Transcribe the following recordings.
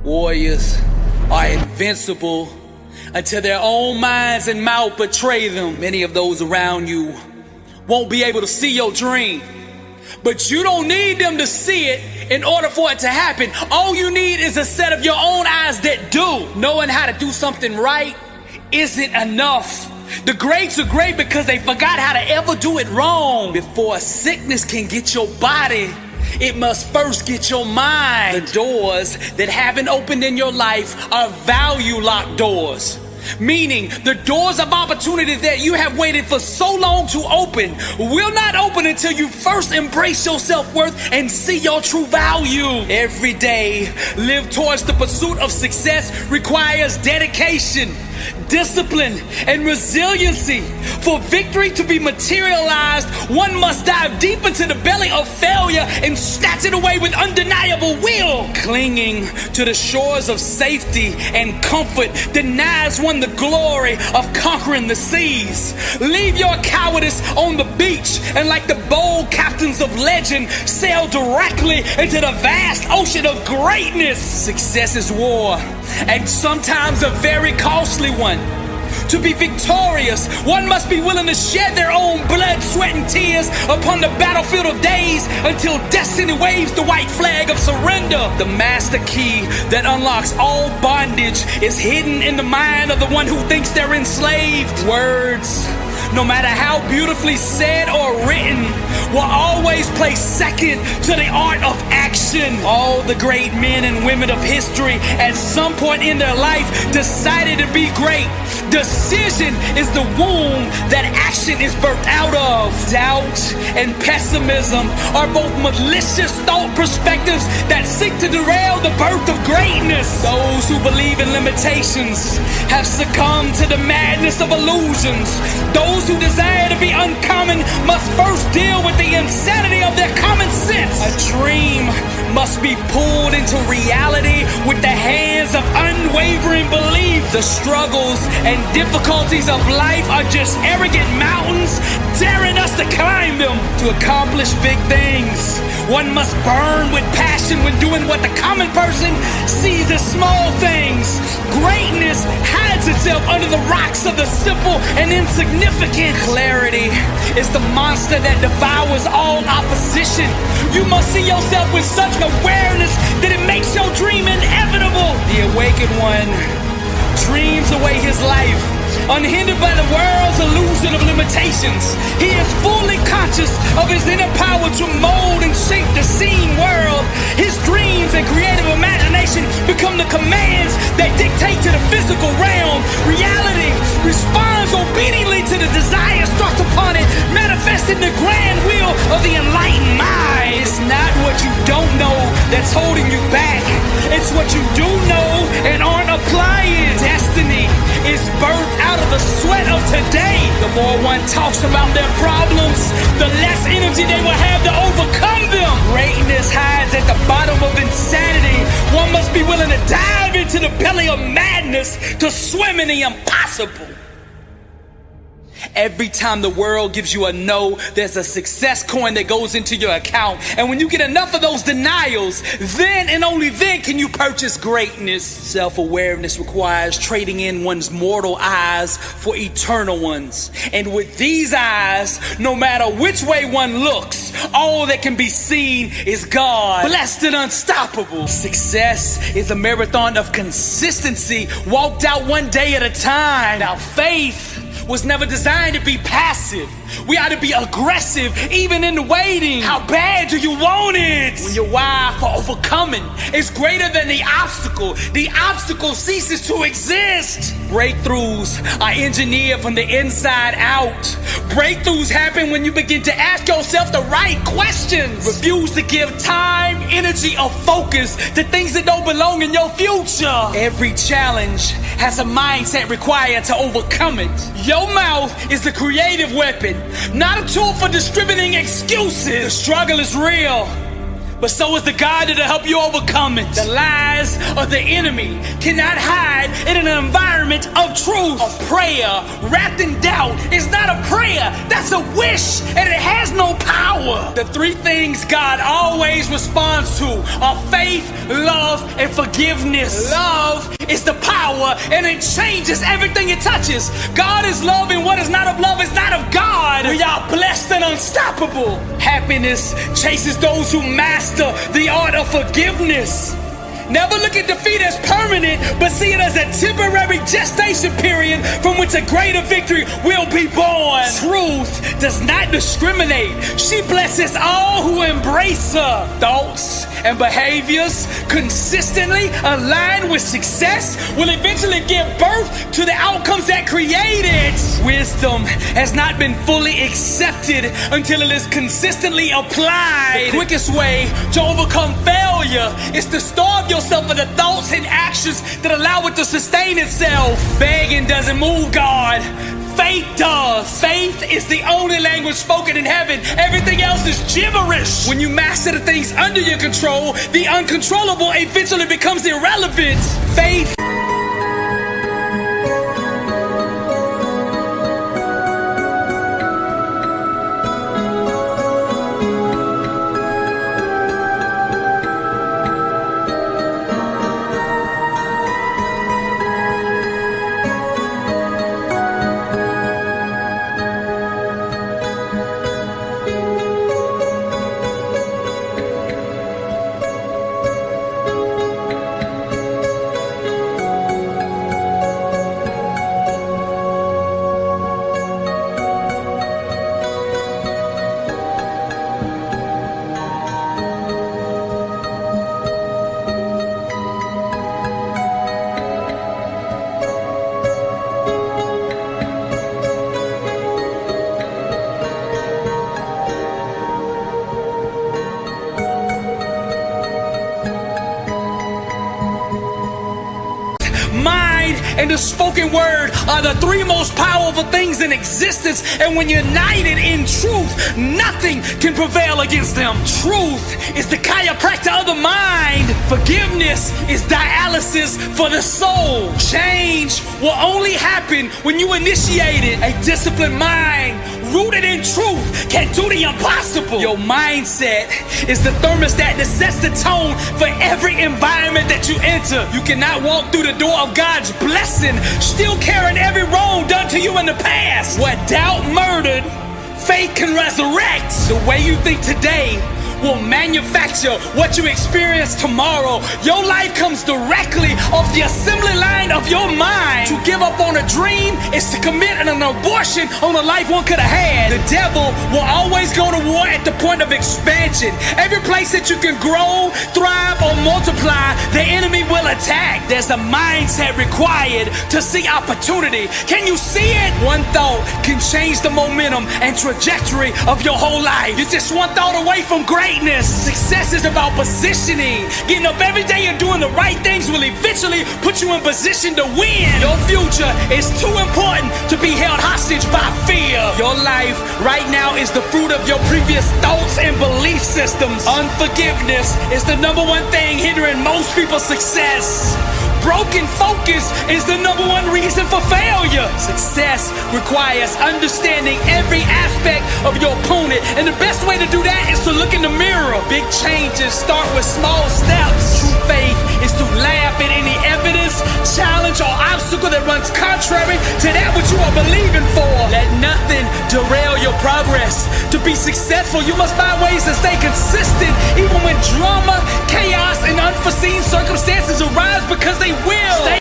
Warriors are invincible until their own minds and mouth betray them. Many of those around you won't be able to see your dream, but you don't need them to see it in order for it to happen. All you need is a set of your own eyes that do. Knowing how to do something right isn't enough. The greats are great because they forgot how to ever do it wrong. Before sickness can get your body, it must first get your mind. The doors that haven't opened in your life are value locked doors. Meaning the doors of opportunity that you have waited for so long to open will not open until you first embrace your self-worth and see your true value. Every day, live towards the pursuit of success requires dedication, discipline, and resiliency. For victory to be materialized, one must dive deep into the belly of failure and snatch it away with undeniable will. Clinging to the shores of safety and comfort denies one the glory of conquering the seas. Leave your cowardice on the beach and, like the bold captains of legend, sail directly into the vast ocean of greatness. Success is war, and sometimes a very costly one. To be victorious, one must be willing to shed their own blood, sweat, and tears upon the battlefield of days until destiny waves the white flag of surrender. The master key that unlocks all bondage is hidden in the mind of the one who thinks they're enslaved. Words, no matter how beautifully said or written, will always place second to the art of action. All the great men and women of history at some point in their life decided to be great. Decision is the womb that action is birthed out of. Doubt and pessimism are both malicious thought perspectives that seek to derail the birth of greatness. Those who believe in limitations have succumbed to the madness of illusions. Those who desire to be uncommon must first deal with the insanity of their common sense. A dream must be pulled into reality with the hands of unwavering belief. The struggles and difficulties of life are just arrogant mountains daring us to climb them. To accomplish big things, one must burn with passion when doing what the common person sees as small things. Greatness hides itself under the rocks of the simple and insignificant. Clarity is the monster that devours all opposition. You must see yourself with such awareness that it makes your dream inevitable. The awakened one dreams away his life, unhindered by the world's illusion of limitations. He is fully conscious of his inner power to mold and shape the seen world. His dreams and creative imagination become the commands that dictate to the physical realm. Reality responds obediently to the desires thrust upon it, manifesting the grand will of the enlightened mind. It's not what you don't know that's holding you back. It's what you do know and aren't applying. Destiny is birthed out of the sweat of today. The more one talks about their problems, the less energy they will have to overcome them. Greatness hides at the bottom of insanity. One must be willing to dive into the belly of madness to swim in the impossible. Every time the world gives you a no, there's a success coin that goes into your account. And when you get enough of those denials, then and only then can you purchase greatness. Self-awareness requires trading in one's mortal eyes for eternal ones. And with these eyes, no matter which way one looks, all that can be seen is God, blessed and unstoppable. Success is a marathon of consistency, walked out one day at a time. Now, faith was never designed to be passive. We ought to be aggressive, even in the waiting. How bad do you want it? When your why for overcoming is greater than the obstacle ceases to exist. Breakthroughs are engineered from the inside out. Breakthroughs happen when you begin to ask yourself the right questions. Refuse to give time, energy, or focus to things that don't belong in your future. Every challenge has a mindset required to overcome it. Your mouth is a creative weapon, not a tool for distributing excuses. The struggle is real, but so is the God that'll help you overcome it. The lies of the enemy cannot hide in an environment of truth. A prayer wrapped in doubt is not a prayer, that's a wish, and it has no power. The three things God always responds to are faith, love, and forgiveness. Love is the power, and it changes everything it touches. God is love, and what is not of love is not of God. We are blessed and unstoppable. Happiness chases those who master the art of forgiveness. Never look at defeat as permanent, but see it as a temporary gestation period from which a greater victory will be born. Truth does not discriminate. She blesses all who embrace her. Thoughts and behaviors consistently aligned with success will eventually give birth to the outcomes that create it. Wisdom has not been fully accepted until it is consistently applied. The quickest way to overcome failure is to starve yourself of the thoughts and actions that allow it to sustain itself. Begging doesn't move God. Faith does. Faith is the only language spoken in heaven. Everything else is gibberish. When you master the things under your control, the uncontrollable eventually becomes irrelevant. Faith and the spoken word are the three most powerful things in existence, and when united in truth, nothing can prevail against them. Truth is the chiropractor of the mind. Forgiveness is dialysis for the soul. Change will only happen when you initiate it. A disciplined mind rooted in truth can do the impossible. Your mindset is the thermostat that sets the tone for every environment that you enter. You cannot walk through the door of God's blessing still carrying every wrong done to you in the past. What doubt murdered, faith can resurrect. The way you think today will manufacture what you experience tomorrow. Your life comes directly off the assembly line of your mind. To give up on a dream is to commit an abortion on a life one could have had. The devil will always go to war at the point of expansion. Every place that you can grow, thrive, or multiply, the enemy will attack. There's a mindset required to see opportunity. Can you see it? One thought can change the momentum and trajectory of your whole life. You're just one thought away from greatness. Success is about positioning. Getting up every day and doing the right things will eventually put you in position to win. Your future is too important to be held hostage by fear. Your life right now is the fruit of your previous thoughts and belief systems. Unforgiveness is the number one thing hindering most people's success. Broken focus is the number one reason for failure. Success requires understanding every aspect of your opponent, and the best way to do that is to look in the mirror. Big changes start with small steps. True faith is to laugh at any evidence, challenge, or obstacle that runs contrary to that which you are believing for. Let nothing derail your progress. To be successful, you must find ways to stay consistent, even when drama, chaos, and unforeseen circumstances arise, because they will.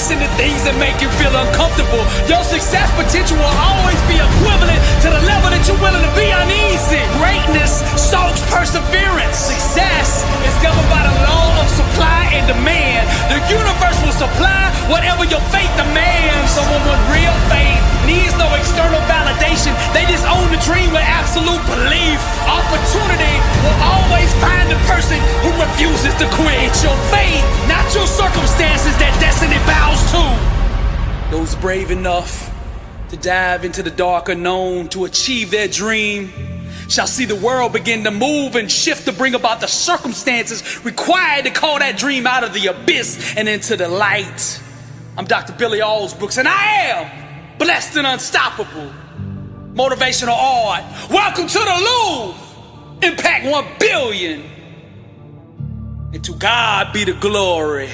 chasing the things that make you feel uncomfortable. Your success potential will always be equivalent to the level that you're willing to be uneasy. Greatness stokes perseverance. Success is governed by the law of supply and demand. The universe will supply whatever your faith demands. Someone with real faith needs no external validation. They just own the dream with absolute belief. Opportunity will always find the person who refuses to quit. It's your faith, not your circumstances, that destiny bows to. Those brave enough to dive into the dark unknown to achieve their dream shall see the world begin to move and shift to bring about the circumstances required to call that dream out of the abyss and into the light. I'm Dr. Billy Alsbrooks, and I am blessed and unstoppable. Motivational art. Welcome to the Louvre. Impact 1 billion. And to God be the glory.